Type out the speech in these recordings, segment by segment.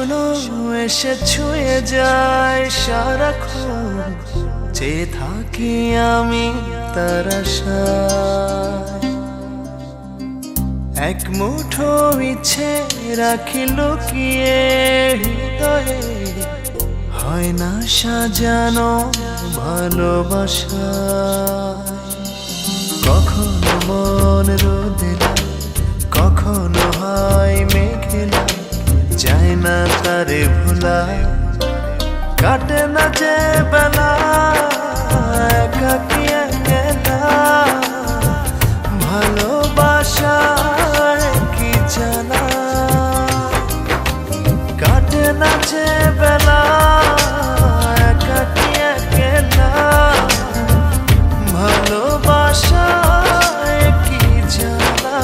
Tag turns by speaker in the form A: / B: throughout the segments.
A: স্বপ্ন এসে ছুঁয়ে যায় সারাক্ষণ, চেয়ে থাকি আমি তার আশায়। এক মুঠো ইচ্ছে রাখি লুকিয়ে হৃদয়ে, হয় না সাজানো ভালোবাসা। কখনো মন রোদেলা, কখনো হয় মেঘেলা, যায় না তারে ভোলা। কাটে না যে বেলা একাকী একলা, ভালোবাসায় কি জানা। কাটে না যে বেলা একাকী একলা, ভালোবাসায় কি জানা।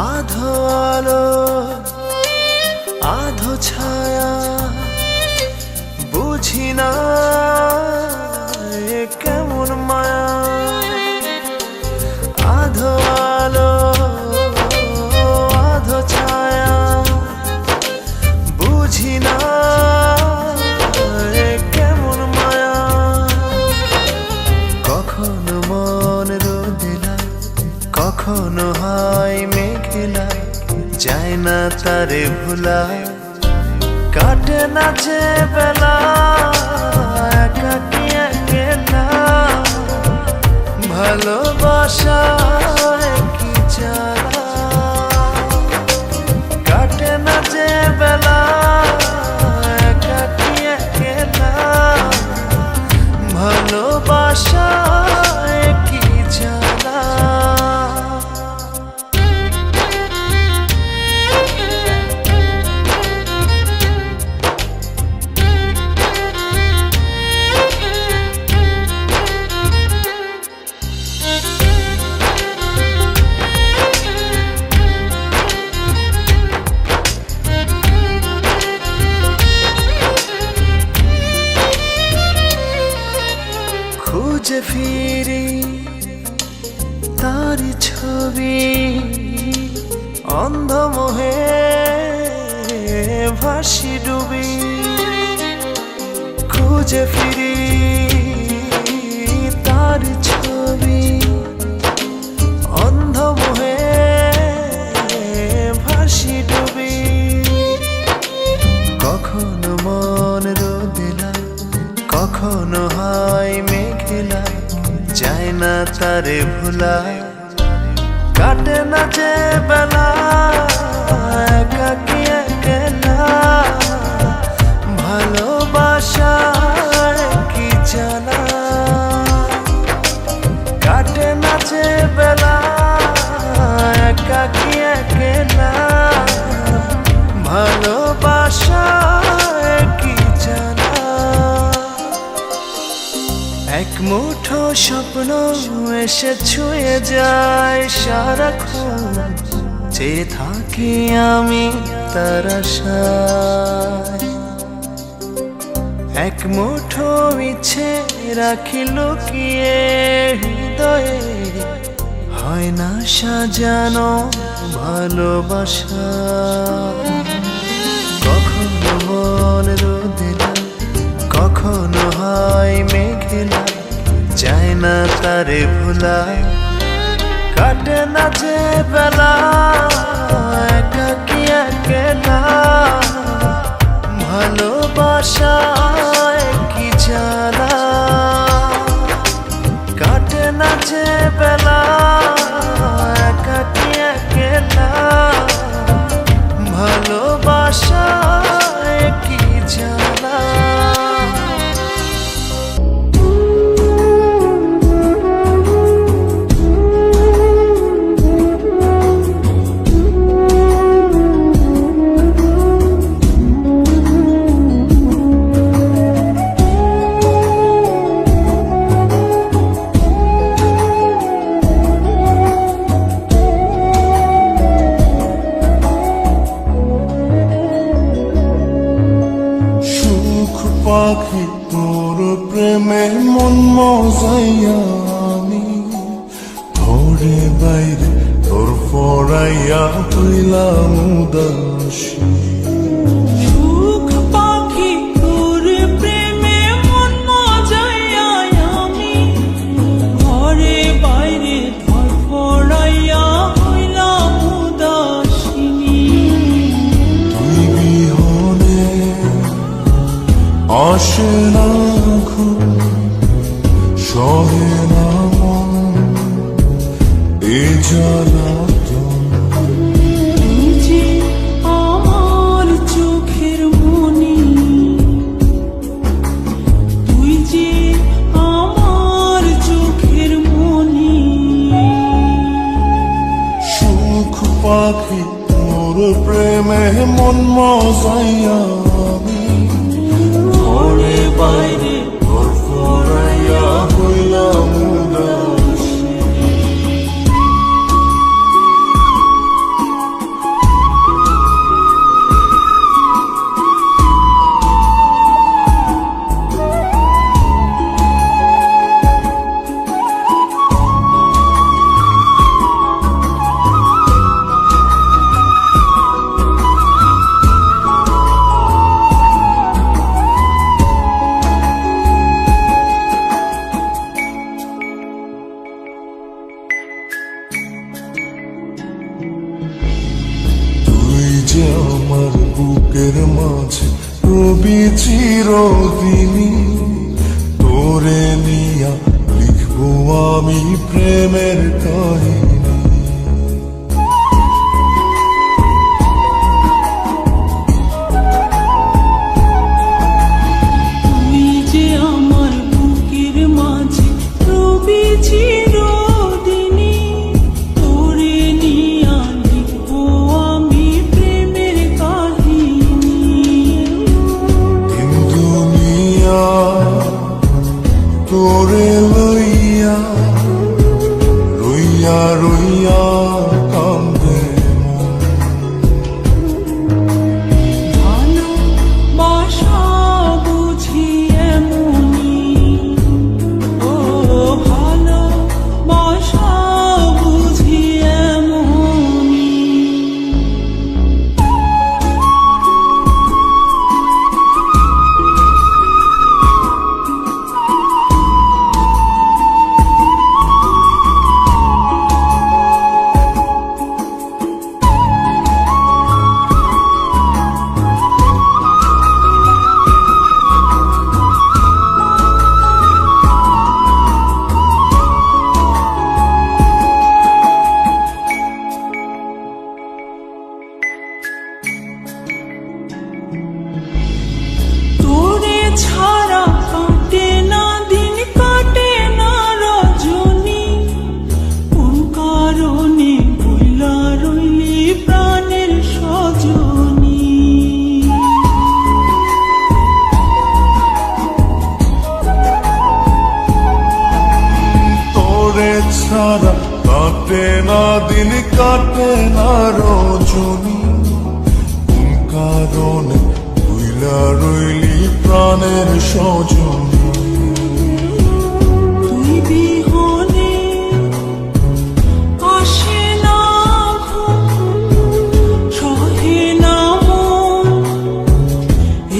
A: আধো আলো আধো ছায়া, বুঝি না এ কেমন মায়া। আধো আলো আধো ছায়া, বুঝি না এ কেমন মায়া। কখনো মন রোদেলা, কখনো হয় মেঘেলা, যায় না তারে ভোলা। কাটে না যে বেলা একাকী একলা, ভালোবাসায় কি জানা। কাটে না যে বেলা একাকী একলা, ভালোবাসায় কি জানা। খুঁজে ফিরি তারি ছবি, অন্ধমোহে ভাসি ডুবি। খুঁজে ফিরি তারি ছবি, অন্ধমোহে ভাসি ডুবি। কখনো মন রোদেলা, কখনো হয় মেঘেলা, যায় না তারে ভোলা। কাটে না যে বেলা একাকী একলা, ভালোবাসায় কি জানা। কাটে না যে বেলা একাকী একলা, ভালোবাসায় কি জানা। এক মুঠো স্বপ্ন এসে ছুঁয়ে যায় সারাক্ষণ, চেয়ে থাকি আমি তার আশায়। এক মুঠো ইচ্ছে রাখি লুকিয়ে হৃদয়ে, হয় না সাজানো ভালোবাসা। কখনো মন রোদেলা, কখনো হয় মেঘেলা, যায় না তারে ভোলা। কাটে না যে বেলা একাকী একলা, ভালোবাসায় কি জানা। কাটে না যে বেলা একাকী একলা, ভালোবাসায় কি জানা।
B: হারাইয়া হইলাম উদাসী।
C: সুখ পাখি তোর প্রেমে মন মজাইয়া আমি ঘরে বাইরে ধরফড়াইয়া হইলাম উদাসিনী।
B: তুই বিহনে আসে না ঘুম, সহে না মন এ জ্বালাতন।
C: তুই যে আমার চোখের মনি, তুই যে আমার চোখের মনি।
B: সুখ পাখি তোর প্রেমে মন মজাইয়া আমি ঘরে বাইরে ধরফড়াইয়া হইলাম উদাসী। তুই যে আমার বুকের মাঝে রবি চিরদিনই, তোরে নিয়া লিখবো আমি প্রেমের কাহিনী।
C: তুই যে আমার বুকের মাঝে রবি চিরদিনই, তোরে নিয়া লিখবো আমি প্রেমের কাহিনী।
B: দিন দুনিয়া তোরে লইয়া রইয়া রইয়া কান্দে মন।
C: ভালোবাসা বুঝি এমনি, ও ভালোবাসা বুঝি এমনি। তোরে ছাড়া কাটে না দিন, কাটে না রজনী। কোন কারণে ভুলা রইলি প্রাণের সজনী।
B: তোরে ছাড়া কাটে না দিন, কাটে না রজনী। কোন কারণে ভুইলা রইলি প্রাণের সজনী।
C: তুই বিহনে আসে না ঘুম, সহে না মন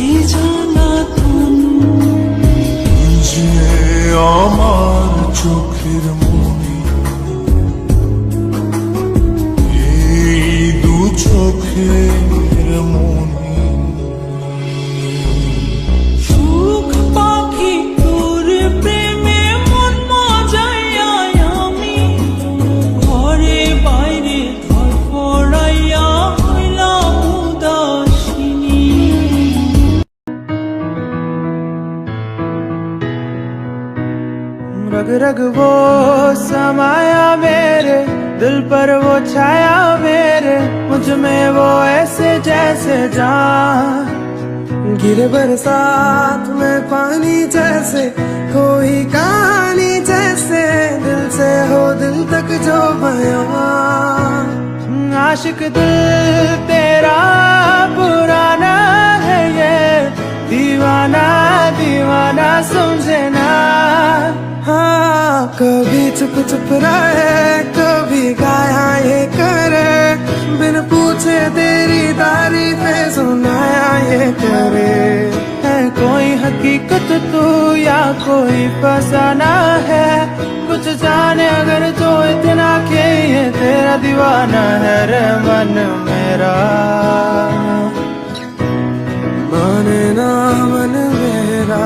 C: এ জ্বালাতন।
B: তুই যে আমার চোখের মনি, এই দু চোখের মনি।
C: সুখ পাখি তোর প্রেমে মন মজাইয়া আমি ঘরে বাইরে ধরফড়াইয়া হইলাম উদাসিনী।
A: रग रग वो समाया मेरे दिल पर, वो छाया मेरे मुझ में वो ऐसे जैसे जान गिरे बरसात में पानी जैसे, कोई कहानी जैसे दिल से हो दिल तक जो बयां। आशिक दिल तेरा पुराना है ये, दीवाना दीवाना समझे ना। हाँ कभी चुप चुप रहे, कभी गाया ये करे, तारीफें सुनाया ये करे। है कोई हकीकत तू या कोई फसाना है, कुछ जाने अगर तो इतना के ये तेरा दीवाना है रे मन मेरा। माने ना मन मेरा,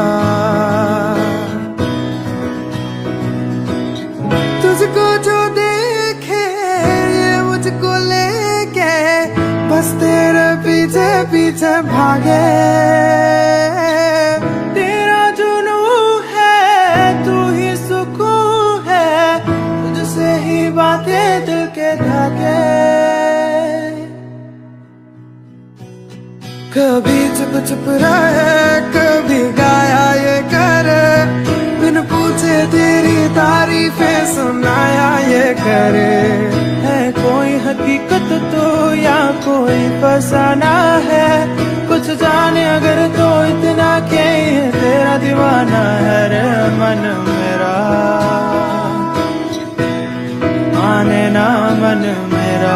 A: तुझको जो देखे ये मुझको लेके बस तेरे पीछे पीछे भागे। तेरा जुनू है तू ही सुकून है, तुझसे ही बातें दिल के धागे। कभी चुप चुप रहे कभी गाया ये करे, बिन पूछे तेरी तारीफें सुनाया ये करे। है कोई हकीकत तो या कोई फसाना है, कुछ जाने अगर तो इतना के ये तेरा दीवाना है रे मन मेरा। माने ना मन मेरा।